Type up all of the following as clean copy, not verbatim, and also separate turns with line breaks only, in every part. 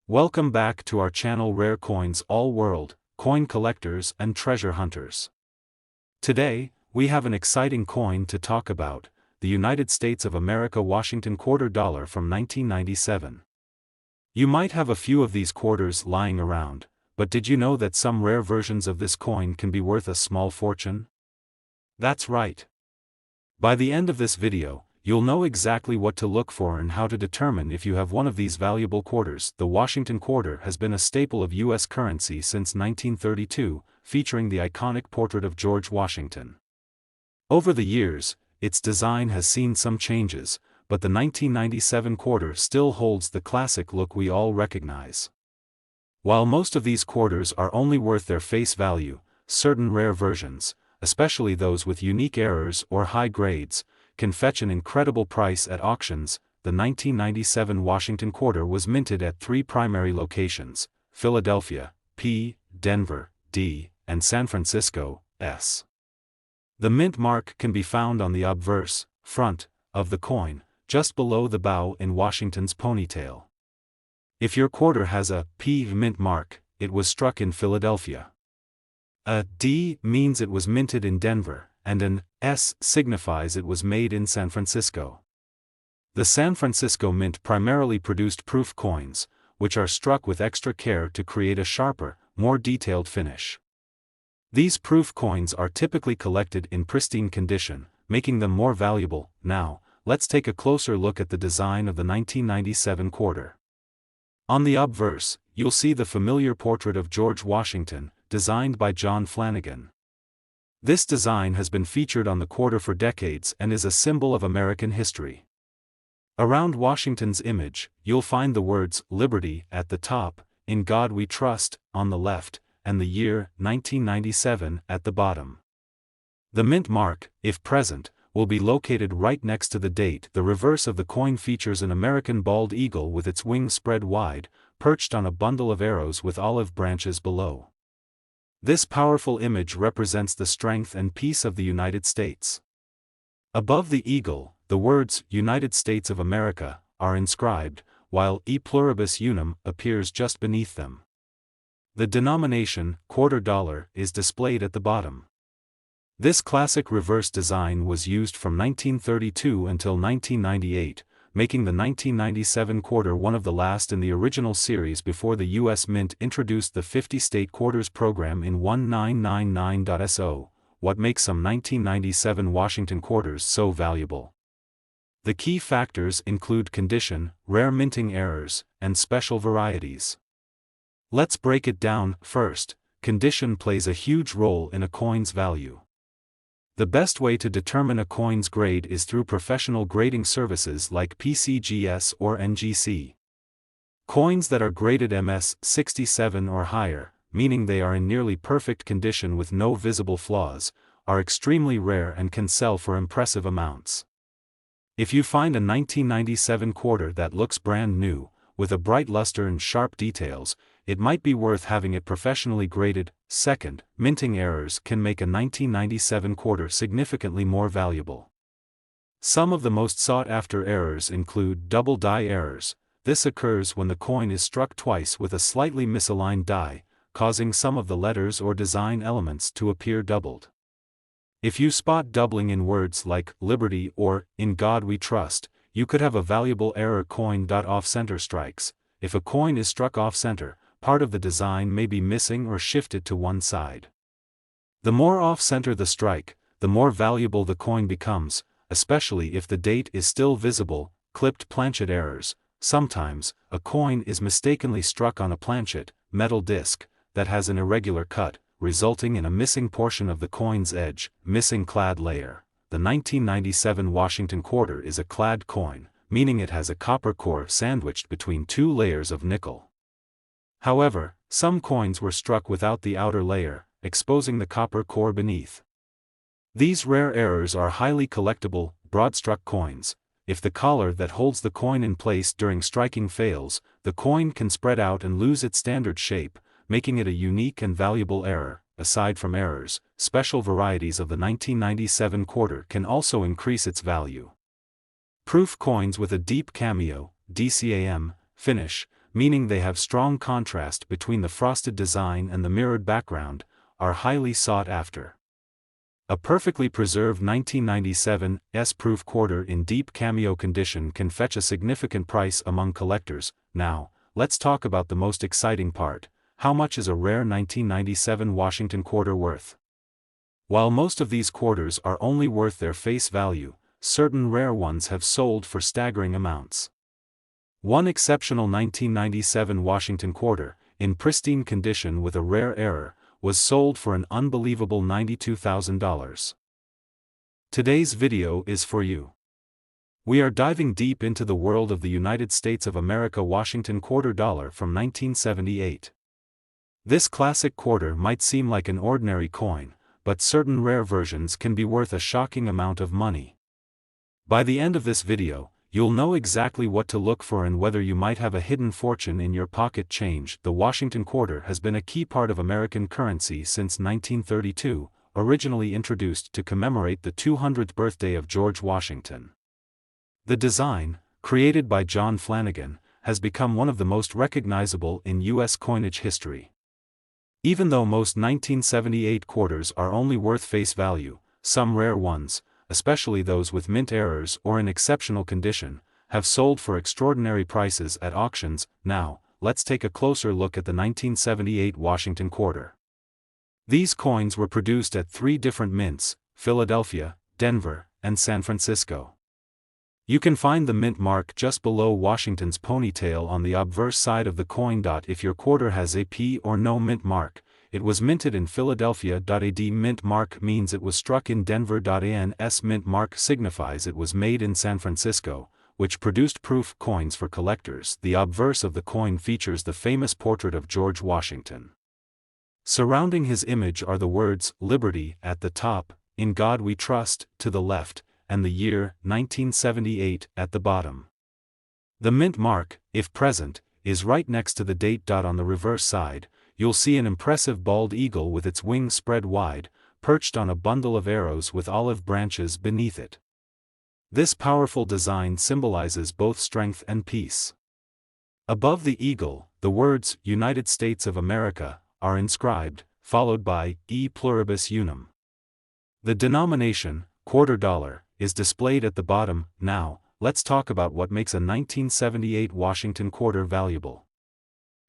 Welcome back to our channel Rare Coins All World, Coin Collectors and Treasure Hunters. Today, we have an exciting coin to talk about, the United States of America Washington Quarter Dollar from 1997. You might have a few of these quarters lying around, but did you know that some rare versions of this coin can be worth a small fortune? That's right. By the end of this video, you'll know exactly what to look for and how to determine if you have one of these valuable quarters. The Washington quarter has been a staple of U.S. currency since 1932, featuring the iconic portrait of George Washington. Over the years, its design has seen some changes, but the 1997 quarter still holds the classic look we all recognize. While most of these quarters are only worth their face value, certain rare versions, especially those with unique errors or high grades, can fetch an incredible price at auctions. The 1997 Washington quarter was minted at three primary locations: Philadelphia, P, Denver, D, and San Francisco, S. The mint mark can be found on the obverse, front, of the coin, just below the bow in Washington's ponytail. If your quarter has a P mint mark, it was struck in Philadelphia. A D means it was minted in Denver, and an S signifies it was made in San Francisco. The San Francisco Mint primarily produced proof coins, which are struck with extra care to create a sharper, more detailed finish. These proof coins are typically collected in pristine condition, making them more valuable. Now, let's take a closer look at the design of the 1997 quarter. On the obverse, you'll see the familiar portrait of George Washington, designed by John Flanagan. This design has been featured on the quarter for decades and is a symbol of American history. Around Washington's image, you'll find the words "Liberty" at the top, "In God We Trust" on the left, and the year 1997 at the bottom. The mint mark, if present, will be located right next to the date. The reverse of the coin features an American bald eagle with its wings spread wide, perched on a bundle of arrows with olive branches below. This powerful image represents the strength and peace of the United States. Above the eagle, the words "United States of America" are inscribed, while "E pluribus unum" appears just beneath them. The denomination, quarter dollar, is displayed at the bottom. This classic reverse design was used from 1932 until 1998, making the 1997 quarter one of the last in the original series before the U.S. Mint introduced the 50-state quarters program in 1999.so. What makes some 1997 Washington quarters so valuable? The key factors include condition, rare minting errors, and special varieties. Let's break it down. First, condition plays a huge role in a coin's value. The best way to determine a coin's grade is through professional grading services like PCGS or NGC. Coins that are graded MS 67 or higher, meaning they are in nearly perfect condition with no visible flaws, are extremely rare and can sell for impressive amounts. If you find a 1997 quarter that looks brand new, with a bright luster and sharp details, it might be worth having it professionally graded. Second, minting errors can make a 1997 quarter significantly more valuable. Some of the most sought-after errors include double die errors. This occurs when the coin is struck twice with a slightly misaligned die, causing some of the letters or design elements to appear doubled. If you spot doubling in words like "Liberty" or "In God We Trust," you could have a valuable error. Coin off-center strikes. If a coin is struck off-center, part of the design may be missing or shifted to one side. The more off-center the strike, the more valuable the coin becomes, especially if the date is still visible. Clipped planchet errors. Sometimes, a coin is mistakenly struck on a planchet, metal disc, that has an irregular cut, resulting in a missing portion of the coin's edge. Missing clad layer. The 1997 Washington quarter is a clad coin, meaning it has a copper core sandwiched between two layers of nickel. However, some coins were struck without the outer layer, exposing the copper core beneath. These rare errors are highly collectible. Broad-struck coins. If the collar that holds the coin in place during striking fails, the coin can spread out and lose its standard shape, making it a unique and valuable error. Aside from errors, special varieties of the 1997 quarter can also increase its value. Proof coins with a deep cameo, DCAM, finish, meaning they have strong contrast between the frosted design and the mirrored background, are highly sought after. A perfectly preserved 1997 S-proof quarter in deep cameo condition can fetch a significant price among collectors. Now, let's talk about the most exciting part: how much is a rare 1997 Washington quarter worth? While most of these quarters are only worth their face value, certain rare ones have sold for staggering amounts. One exceptional 1997 Washington quarter, in pristine condition with a rare error, was sold for an unbelievable $92,000. Today's video is for you. We are diving deep into the world of the United States of America Washington quarter dollar from 1978. This classic quarter might seem like an ordinary coin, but certain rare versions can be worth a shocking amount of money. By the end of this video, you'll know exactly what to look for and whether you might have a hidden fortune in your pocket change. The Washington quarter has been a key part of American currency since 1932, originally introduced to commemorate the 200th birthday of George Washington. The design, created by John Flanagan, has become one of the most recognizable in U.S. coinage history. Even though most 1978 quarters are only worth face value, some rare ones, especially those with mint errors or in exceptional condition, have sold for extraordinary prices at auctions. Now, let's take a closer look at the 1978 Washington quarter. These coins were produced at 3 different mints: Philadelphia, Denver, and San Francisco. You can find the mint mark just below Washington's ponytail on the obverse side of the coin. If your quarter has a P or no mint mark, it was minted in Philadelphia. A D mint mark means it was struck in Denver. An S mint mark signifies it was made in San Francisco, which produced proof coins for collectors. The obverse of the coin features the famous portrait of George Washington. Surrounding his image are the words "Liberty" at the top, "In God We Trust" to the left, and the year 1978 at the bottom. The mint mark, if present, is right next to the date. On the reverse side, you'll see an impressive bald eagle with its wings spread wide, perched on a bundle of arrows with olive branches beneath it. This powerful design symbolizes both strength and peace. Above the eagle, the words "United States of America" are inscribed, followed by "E pluribus unum." The denomination, quarter dollar, is displayed at the bottom. Now, let's talk about what makes a 1978 Washington quarter valuable.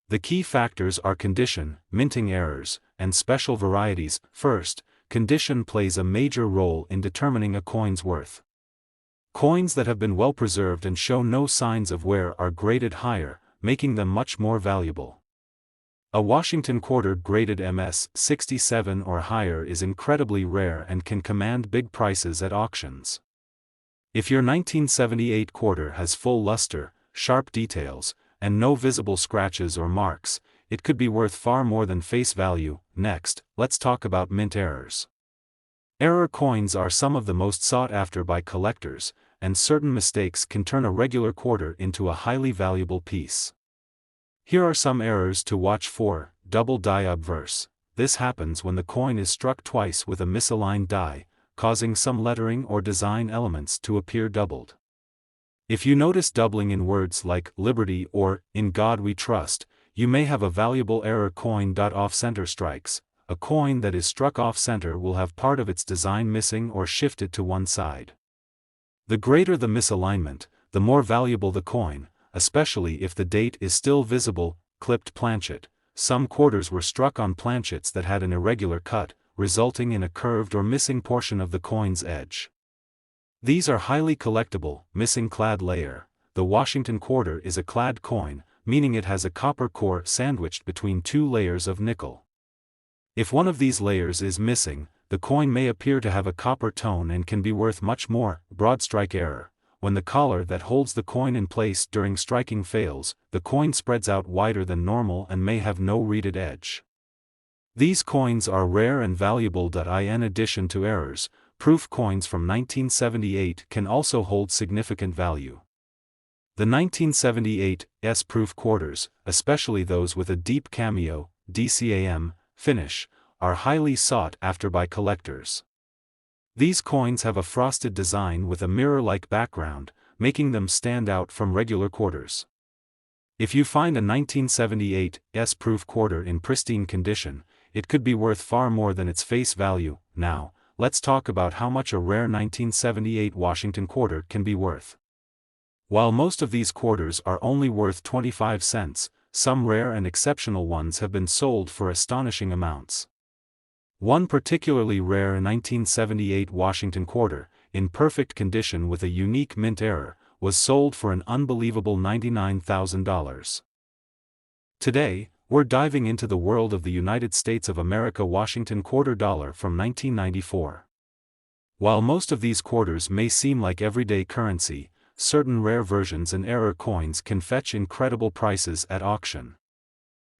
The key factors are condition, minting errors, and special varieties. First, condition plays a major role in determining a coin's worth. Coins that have been well preserved and show no signs of wear are graded higher, making them much more valuable. A Washington quarter graded MS 67 or higher is incredibly rare and can command big prices at auctions. If your 1978 quarter has full luster, sharp details, and no visible scratches or marks, it could be worth far more than face value. Next, let's talk about mint errors. Error coins are some of the most sought after by collectors, and certain mistakes can turn a regular quarter into a highly valuable piece. Here are some errors to watch for. Double die obverse. This happens when the coin is struck twice with a misaligned die, causing some lettering or design elements to appear doubled. If you notice doubling in words like "Liberty" or "In God We Trust," you may have a valuable error coin. Off-center strikes. A coin that is struck off-center will have part of its design missing or shifted to one side. The greater the misalignment, the more valuable the coin, especially if the date is still visible. Clipped planchet. Some quarters were struck on planchets that had an irregular cut, resulting in a curved or missing portion of the coin's edge. These are highly collectible. Missing clad layer. The Washington quarter is a clad coin, meaning it has a copper core sandwiched between 2 layers of nickel. If one of these layers is missing, the coin may appear to have a copper tone and can be worth much more. Broad strike error. When the collar that holds the coin in place during striking fails, the coin spreads out wider than normal and may have no reeded edge. These coins are rare and valuable. In addition to errors, proof coins from 1978 can also hold significant value. The 1978 S-proof quarters, especially those with a deep cameo (DCAM) finish, are highly sought after by collectors. These coins have a frosted design with a mirror-like background, making them stand out from regular quarters. If you find a 1978 S-proof quarter in pristine condition, it could be worth far more than its face value. Now, let's talk about how much a rare 1978 Washington quarter can be worth. While most of these quarters are only worth 25 cents, some rare and exceptional ones have been sold for astonishing amounts. One particularly rare 1978 Washington quarter, in perfect condition with a unique mint error, was sold for an unbelievable $99,000. Today, we're diving into the world of the United States of America Washington quarter dollar from 1994. While most of these quarters may seem like everyday currency, certain rare versions and error coins can fetch incredible prices at auction.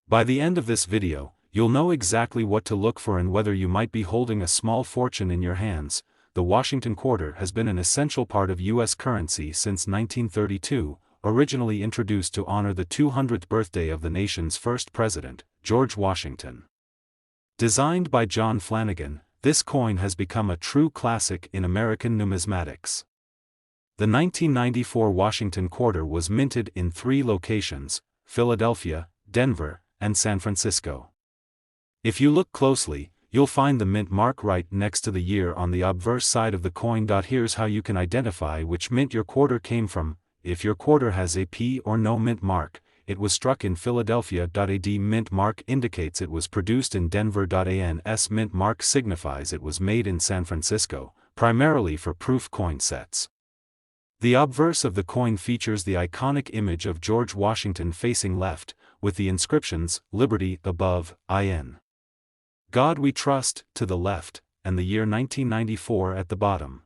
By the end of this video, you'll know exactly what to look for and whether you might be holding a small fortune in your hands. The Washington quarter has been an essential part of U.S. currency since 1932, originally introduced to honor the 200th birthday of the nation's first president, George Washington. Designed by John Flanagan, this coin has become a true classic in American numismatics. The 1994 Washington quarter was minted in 3 locations: Philadelphia, Denver, and San Francisco. If you look closely, you'll find the mint mark right next to the year on the obverse side of the coin. Here's how you can identify which mint your quarter came from. If your quarter has a P or no mint mark, it was struck in Philadelphia. A D mint mark indicates it was produced in Denver. An S mint mark signifies it was made in San Francisco, primarily for proof coin sets. The obverse of the coin features the iconic image of George Washington facing left, with the inscriptions, Liberty above, IN. God We Trust, to the left, and the year 1994 at the bottom.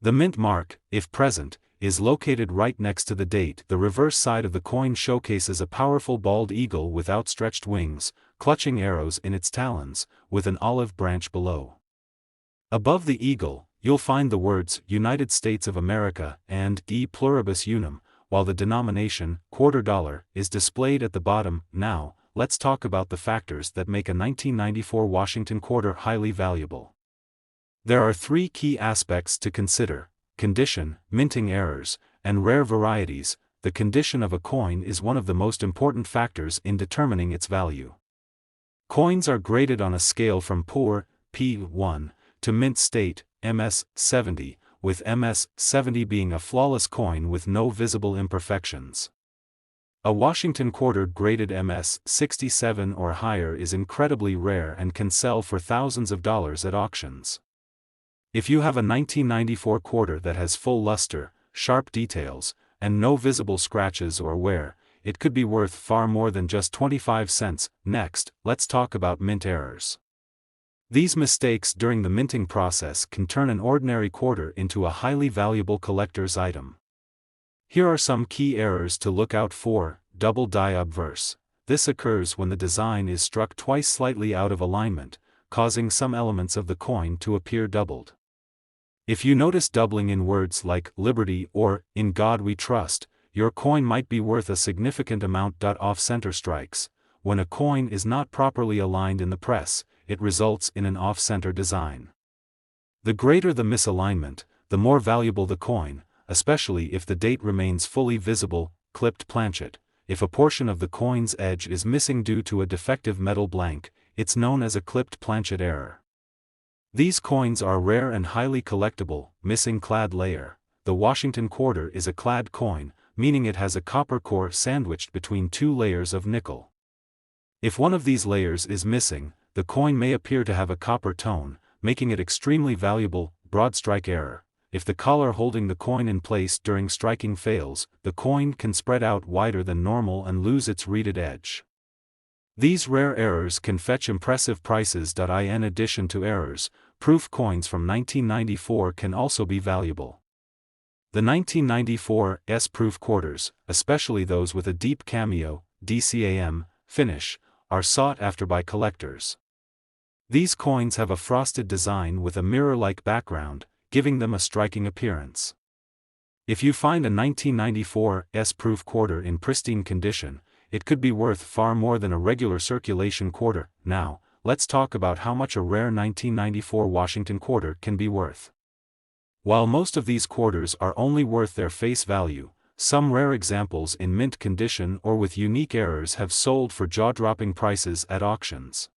The mint mark, if present, is located right next to the date. The reverse side of the coin showcases a powerful bald eagle with outstretched wings, clutching arrows in its talons, with an olive branch below. Above the eagle, you'll find the words United States of America and E pluribus unum, while the denomination, quarter dollar, is displayed at the bottom. Now, let's talk about the factors that make a 1994 Washington quarter highly valuable. There are 3 key aspects to consider: condition, minting errors, and rare varieties. The condition of a coin is one of the most important factors in determining its value. Coins are graded on a scale from poor, P1, to mint state, MS 70, with MS 70 being a flawless coin with no visible imperfections. A Washington quarter graded MS 67 or higher is incredibly rare and can sell for thousands of dollars at auctions. If you have a 1994 quarter that has full luster, sharp details, and no visible scratches or wear, it could be worth far more than just 25 cents. Next, let's talk about mint errors. These mistakes during the minting process can turn an ordinary quarter into a highly valuable collector's item. Here are some key errors to look out for. Double die obverse. This occurs when the design is struck twice slightly out of alignment, causing some elements of the coin to appear doubled. If you notice doubling in words like Liberty or In God We Trust, your coin might be worth a significant amount. Off-center strikes. When a coin is not properly aligned in the press, it results in an off-center design. The greater the misalignment, the more valuable the coin, especially if the date remains fully visible. Clipped planchet. If a portion of the coin's edge is missing due to a defective metal blank, it's known as a clipped planchet error. These coins are rare and highly collectible. Missing clad layer. The Washington quarter is a clad coin, meaning it has a copper core sandwiched between 2 layers of nickel. If one of these layers is missing, the coin may appear to have a copper tone, making it extremely valuable. Broad strike error. If the collar holding the coin in place during striking fails, the coin can spread out wider than normal and lose its reeded edge. These rare errors can fetch impressive prices. In addition to errors, proof coins from 1994 can also be valuable. The 1994 S-proof quarters, especially those with a deep cameo, DCAM, finish, are sought after by collectors. These coins have a frosted design with a mirror-like background, giving them a striking appearance. If you find a 1994 S-proof quarter in pristine condition, it could be worth far more than a regular circulation quarter. Now, let's talk about how much a rare 1994 Washington quarter can be worth. While most of these quarters are only worth their face value, some rare examples in mint condition or with unique errors have sold for jaw-dropping prices at auctions.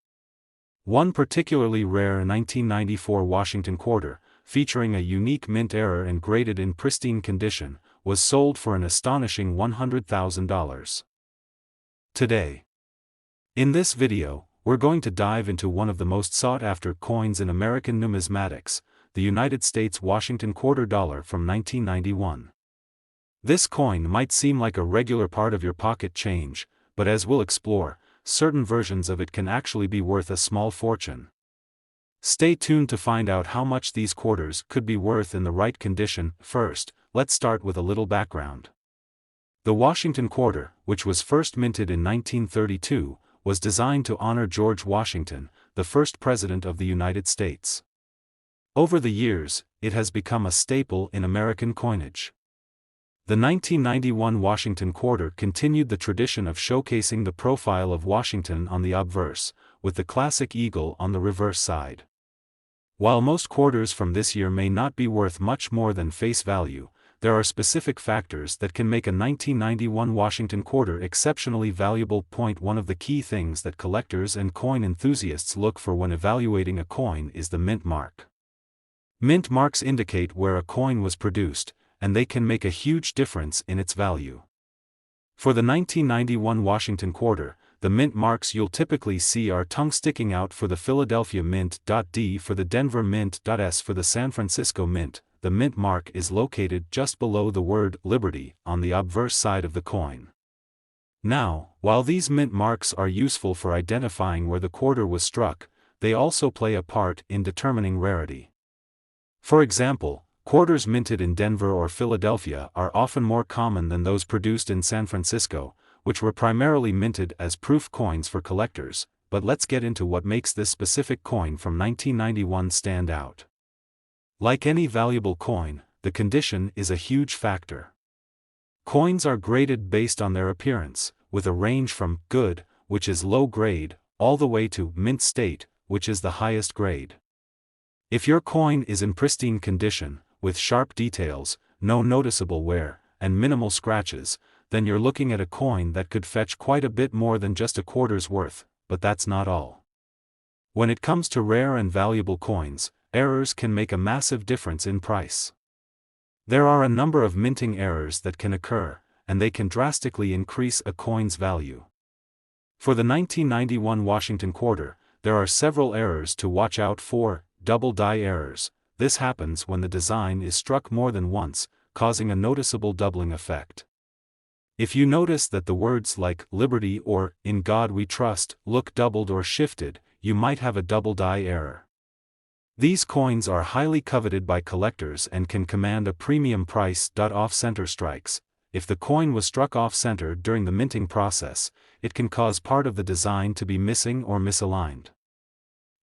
One particularly rare 1994 Washington quarter, featuring a unique mint error and graded in pristine condition, was sold for an astonishing $100,000. Today, in this video, we're going to dive into one of the most sought-after coins in American numismatics, the United States Washington quarter dollar from 1991. This coin might seem like a regular part of your pocket change, but as we'll explore, certain versions of it can actually be worth a small fortune. Stay tuned to find out how much these quarters could be worth in the right condition. First, let's start with a little background. The Washington quarter, which was first minted in 1932, was designed to honor George Washington, the first President of the United States. Over the years, it has become a staple in American coinage. The 1991 Washington quarter continued the tradition of showcasing the profile of Washington on the obverse, with the classic eagle on the reverse side. While most quarters from this year may not be worth much more than face value, there are specific factors that can make a 1991 Washington quarter exceptionally valuable. One of the key things that collectors and coin enthusiasts look for when evaluating a coin is the mint mark. Mint marks indicate where a coin was produced, and they can make a huge difference in its value. For the 1991 Washington quarter, the mint marks you'll typically see are tongue sticking out for the Philadelphia Mint. D for the Denver Mint. S for the San Francisco Mint. The mint mark is located just below the word Liberty on the obverse side of the coin. Now, while these mint marks are useful for identifying where the quarter was struck, they also play a part in determining rarity. For example, quarters minted in Denver or Philadelphia are often more common than those produced in San Francisco, which were primarily minted as proof coins for collectors. But let's get into what makes this specific coin from 1991 stand out. Like any valuable coin, the condition is a huge factor. Coins are graded based on their appearance, with a range from good, which is low grade, all the way to mint state, which is the highest grade. If your coin is in pristine condition, with sharp details, no noticeable wear, and minimal scratches, then you're looking at a coin that could fetch quite a bit more than just a quarter's worth. But that's not all. When it comes to rare and valuable coins, errors can make a massive difference in price. There are a number of minting errors that can occur, and they can drastically increase a coin's value. For the 1991 Washington quarter, there are several errors to watch out for. Double die errors. This happens when the design is struck more than once, causing a noticeable doubling effect. If you notice that the words like Liberty or In God We Trust look doubled or shifted, you might have a double die error. These coins are highly coveted by collectors and can command a premium price. Off-center strikes. If the coin was struck off-center during the minting process, it can cause part of the design to be missing or misaligned.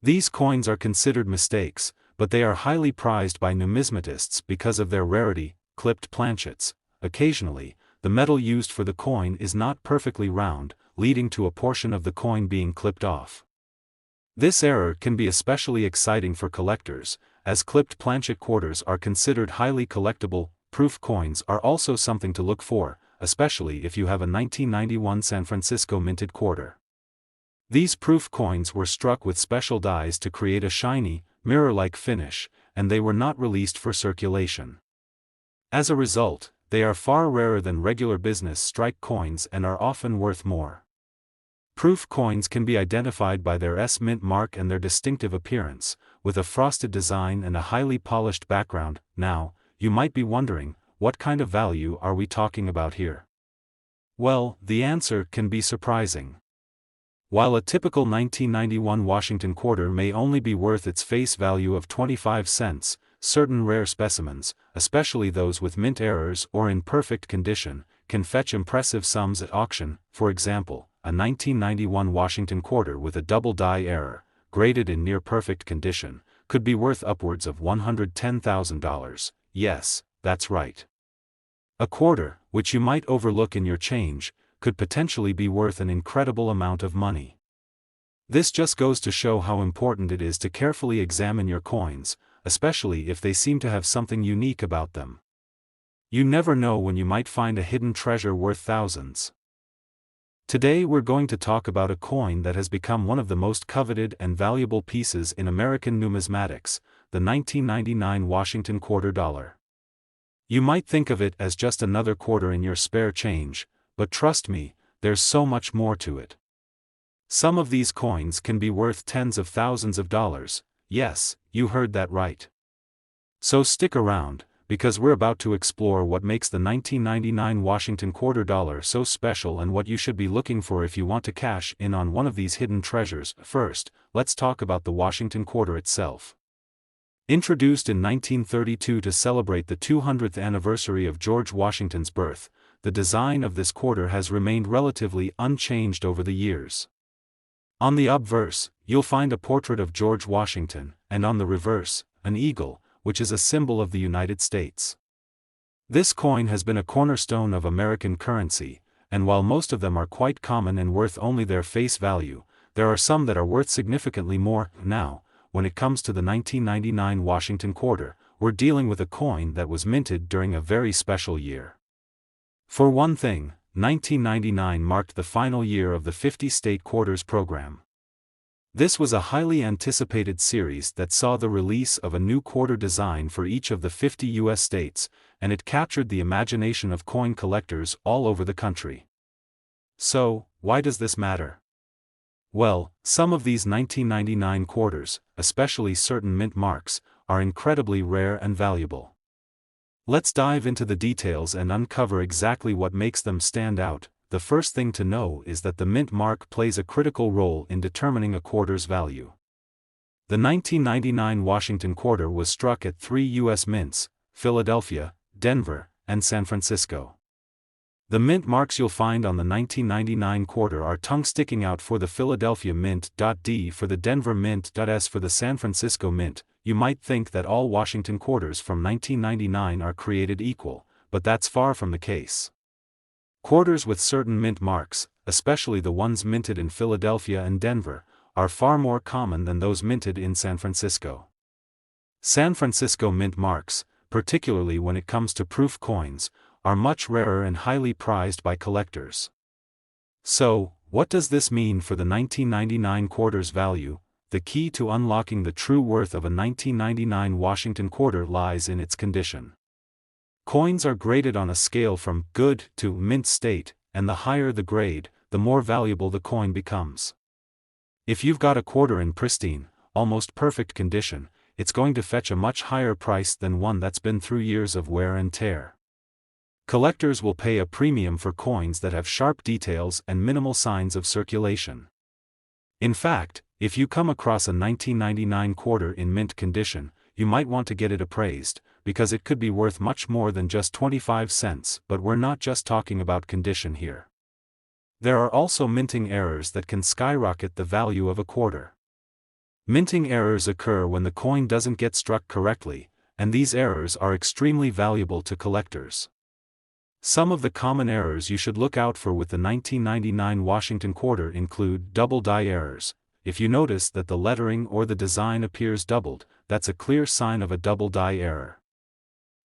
These coins are considered mistakes, but they are highly prized by numismatists because of their rarity. Clipped planchets. Occasionally, the metal used for the coin is not perfectly round, leading to a portion of the coin being clipped off. This error can be especially exciting for collectors, as clipped planchet quarters are considered highly collectible. Proof coins are also something to look for, especially if you have a 1991 San Francisco minted quarter. These proof coins were struck with special dies to create a shiny, mirror-like finish, and they were not released for circulation. As a result, they are far rarer than regular business strike coins and are often worth more. Proof coins can be identified by their S-mint mark and their distinctive appearance, with a frosted design and a highly polished background. Now, you might be wondering, what kind of value are we talking about here? Well, the answer can be surprising. While a typical 1991 Washington quarter may only be worth its face value of 25 cents, certain rare specimens, especially those with mint errors or in perfect condition, can fetch impressive sums at auction. For example, a 1991 Washington quarter with a double die error, graded in near-perfect condition, could be worth upwards of $110,000. Yes, that's right. A quarter, which you might overlook in your change, could potentially be worth an incredible amount of money. This just goes to show how important it is to carefully examine your coins, especially if they seem to have something unique about them. You never know when you might find a hidden treasure worth thousands. Today we're going to talk about a coin that has become one of the most coveted and valuable pieces in American numismatics, the 1999 Washington quarter dollar. You might think of it as just another quarter in your spare change, but trust me, there's so much more to it. Some of these coins can be worth tens of thousands of dollars. Yes, you heard that right. So stick around, because we're about to explore what makes the 1999 Washington quarter dollar so special and what you should be looking for if you want to cash in on one of these hidden treasures. First, let's talk about the Washington quarter itself. Introduced in 1932 to celebrate the 200th anniversary of George Washington's birth, the design of this quarter has remained relatively unchanged over the years. On the obverse, you'll find a portrait of George Washington, and on the reverse, an eagle, which is a symbol of the United States. This coin has been a cornerstone of American currency, and while most of them are quite common and worth only their face value, there are some that are worth significantly more. Now, when it comes to the 1999 Washington quarter, we're dealing with a coin that was minted during a very special year. For one thing, 1999 marked the final year of the 50-state quarters program. This was a highly anticipated series that saw the release of a new quarter design for each of the 50 U.S. states, and it captured the imagination of coin collectors all over the country. So, why does this matter? Well, some of these 1999 quarters, especially certain mint marks, are incredibly rare and valuable. Let's dive into the details and uncover exactly what makes them stand out. The first thing to know is that the mint mark plays a critical role in determining a quarter's value. The 1999 Washington quarter was struck at 3 U.S. mints: Philadelphia, Denver, and San Francisco. The mint marks you'll find on the 1999 quarter are tongue sticking out for the Philadelphia mint. D for the Denver mint. S for the San Francisco mint. You might think that all Washington quarters from 1999 are created equal, but that's far from the case. Quarters with certain mint marks, especially the ones minted in Philadelphia and Denver, are far more common than those minted in San Francisco. San Francisco mint marks, particularly when it comes to proof coins, are much rarer and highly prized by collectors. So, what does this mean for the 1999 quarter's value? The key to unlocking the true worth of a 1999 Washington quarter lies in its condition. Coins are graded on a scale from good to mint state, and the higher the grade, the more valuable the coin becomes. If you've got a quarter in pristine, almost perfect condition, it's going to fetch a much higher price than one that's been through years of wear and tear. Collectors will pay a premium for coins that have sharp details and minimal signs of circulation. In fact, if you come across a 1999 quarter in mint condition, you might want to get it appraised, because it could be worth much more than just 25 cents. But we're not just talking about condition here. There are also minting errors that can skyrocket the value of a quarter. Minting errors occur when the coin doesn't get struck correctly, and these errors are extremely valuable to collectors. Some of the common errors you should look out for with the 1999 Washington quarter include double die errors. If you notice that the lettering or the design appears doubled, that's a clear sign of a double die error.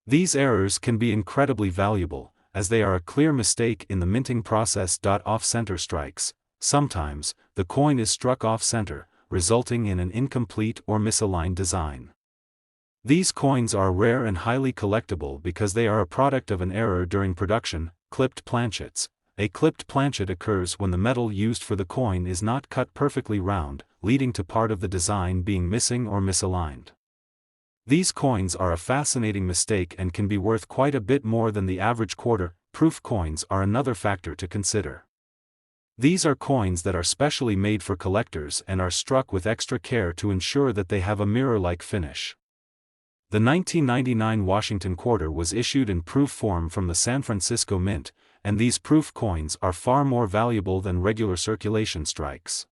These errors can be incredibly valuable, as they are a clear mistake in the minting process. Off-center strikes. Sometimes, the coin is struck off-center, resulting in an incomplete or misaligned design. These coins are rare and highly collectible because they are a product of an error during production. Clipped planchets. A clipped planchet occurs when the metal used for the coin is not cut perfectly round, leading to part of the design being missing or misaligned. These coins are a fascinating mistake and can be worth quite a bit more than the average quarter. Proof coins are another factor to consider. These are coins that are specially made for collectors and are struck with extra care to ensure that they have a mirror-like finish. The 1999 Washington quarter was issued in proof form from the San Francisco Mint, and these proof coins are far more valuable than regular circulation strikes.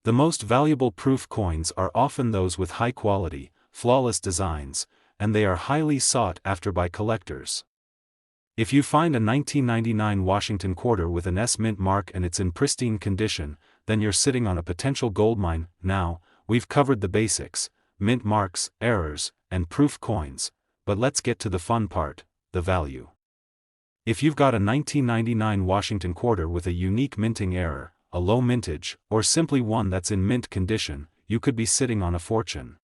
The most valuable proof coins are often those with high quality, flawless designs, and they are highly sought after by collectors. If you find a 1999 Washington quarter with an S mint mark and it's in pristine condition, then you're sitting on a potential goldmine. Now, we've covered the basics: mint marks, errors, and proof coins, but let's get to the fun part, the value. If you've got a 1999 Washington quarter with a unique minting error, a low mintage, or simply one that's in mint condition, you could be sitting on a fortune.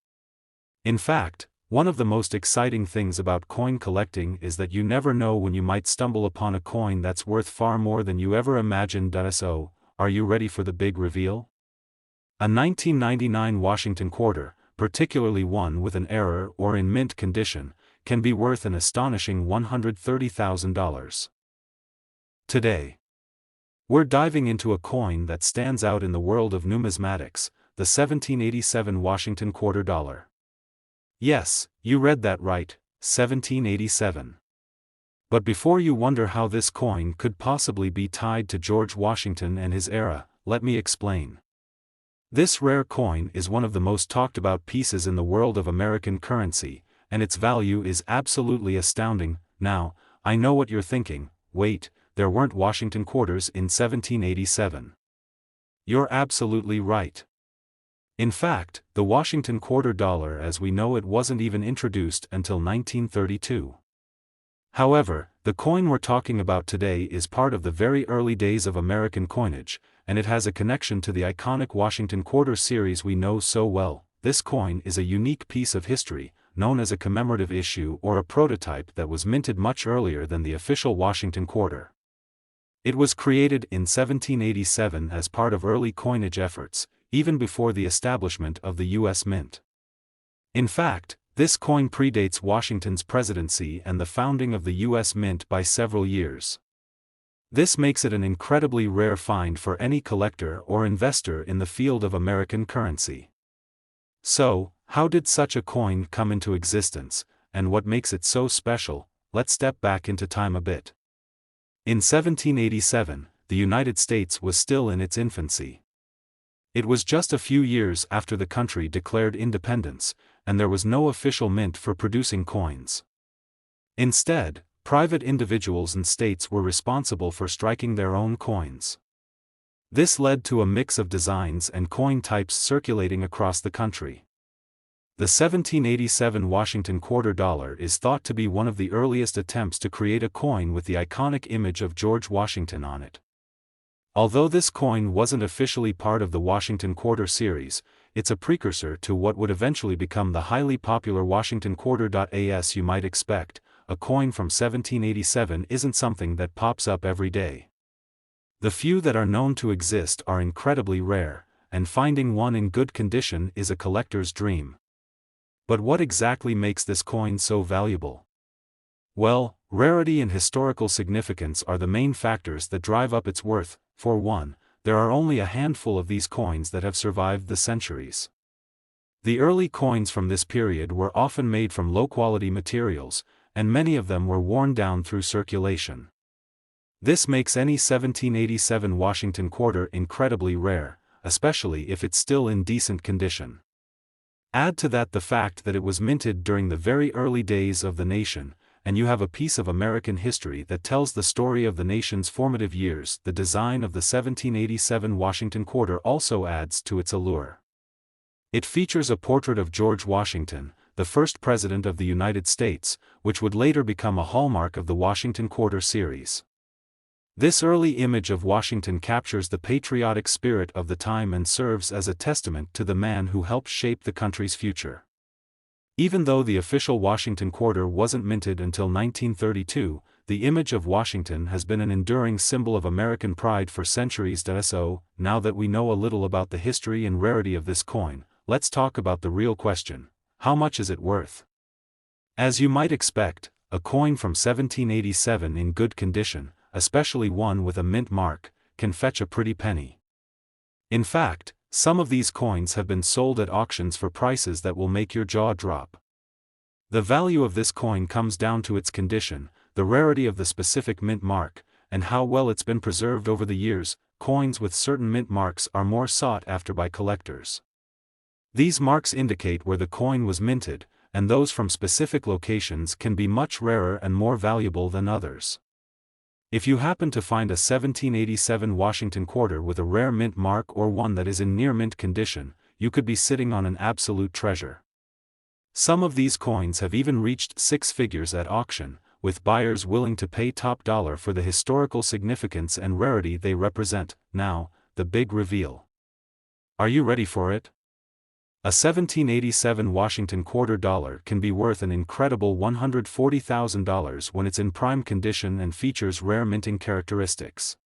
In fact, one of the most exciting things about coin collecting is that you never know when you might stumble upon a coin that's worth far more than you ever imagined. So, are you ready for the big reveal? A 1999 Washington quarter, particularly one with an error or in mint condition, can be worth an astonishing $130,000. Today, we're diving into a coin that stands out in the world of numismatics, the 1787 Washington quarter dollar. Yes, you read that right, 1787. But before you wonder how this coin could possibly be tied to George Washington and his era, let me explain. This rare coin is one of the most talked about pieces in the world of American currency, and its value is absolutely astounding. Now, I know what you're thinking, wait, there weren't Washington quarters in 1787. You're absolutely right. In fact, the Washington quarter dollar as we know it wasn't even introduced until 1932. However, the coin we're talking about today is part of the very early days of American coinage, and it has a connection to the iconic Washington quarter series we know so well. This coin is a unique piece of history, known as a commemorative issue or a prototype that was minted much earlier than the official Washington quarter. It was created in 1787 as part of early coinage efforts, even before the establishment of the U.S. Mint. In fact, this coin predates Washington's presidency and the founding of the U.S. Mint by several years. This makes it an incredibly rare find for any collector or investor in the field of American currency. So, how did such a coin come into existence, and what makes it so special? Let's step back into time a bit. In 1787, the United States was still in its infancy. It was just a few years after the country declared independence, and there was no official mint for producing coins. Instead, private individuals and states were responsible for striking their own coins. This led to a mix of designs and coin types circulating across the country. The 1787 Washington quarter dollar is thought to be one of the earliest attempts to create a coin with the iconic image of George Washington on it. Although this coin wasn't officially part of the Washington quarter series, it's a precursor to what would eventually become the highly popular Washington quarter. As you might expect, a coin from 1787 isn't something that pops up every day. The few that are known to exist are incredibly rare, and finding one in good condition is a collector's dream. But what exactly makes this coin so valuable? Well, rarity and historical significance are the main factors that drive up its worth. For one, there are only a handful of these coins that have survived the centuries. The early coins from this period were often made from low-quality materials, and many of them were worn down through circulation. This makes any 1787 Washington quarter incredibly rare, especially if it's still in decent condition. Add to that the fact that it was minted during the very early days of the nation, and you have a piece of American history that tells the story of the nation's formative years. The design of the 1787 Washington quarter also adds to its allure. It features a portrait of George Washington, the first president of the United States, which would later become a hallmark of the Washington quarter series. This early image of Washington captures the patriotic spirit of the time and serves as a testament to the man who helped shape the country's future. Even though the official Washington quarter wasn't minted until 1932, the image of Washington has been an enduring symbol of American pride for centuries. So, now that we know a little about the history and rarity of this coin, let's talk about the real question: how much is it worth? As you might expect, a coin from 1787 in good condition, especially one with a mint mark, can fetch a pretty penny. In fact, some of these coins have been sold at auctions for prices that will make your jaw drop. The value of this coin comes down to its condition, the rarity of the specific mint mark, and how well it's been preserved over the years. Coins with certain mint marks are more sought after by collectors. These marks indicate where the coin was minted, and those from specific locations can be much rarer and more valuable than others. If you happen to find a 1787 Washington quarter with a rare mint mark or one that is in near mint condition, you could be sitting on an absolute treasure. Some of these coins have even reached six figures at auction, with buyers willing to pay top dollar for the historical significance and rarity they represent. Now, the big reveal. Are you ready for it? A 1787 Washington quarter dollar can be worth an incredible $140,000 when it's in prime condition and features rare minting characteristics.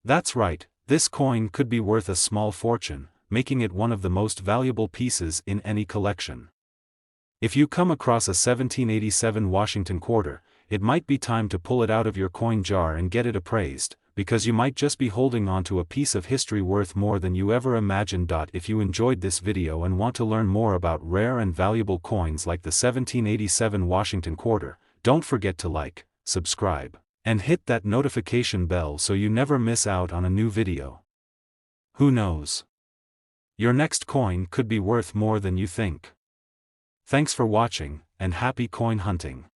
That's right, this coin could be worth a small fortune, making it one of the most valuable pieces in any collection. If you come across a 1787 Washington quarter, it might be time to pull it out of your coin jar and get it appraised, because you might just be holding on to a piece of history worth more than you ever imagined. If you enjoyed this video and want to learn more about rare and valuable coins like the 1787 Washington quarter, don't forget to like, subscribe, and hit that notification bell so you never miss out on a new video. Who knows? Your next coin could be worth more than you think. Thanks for watching, and happy coin hunting.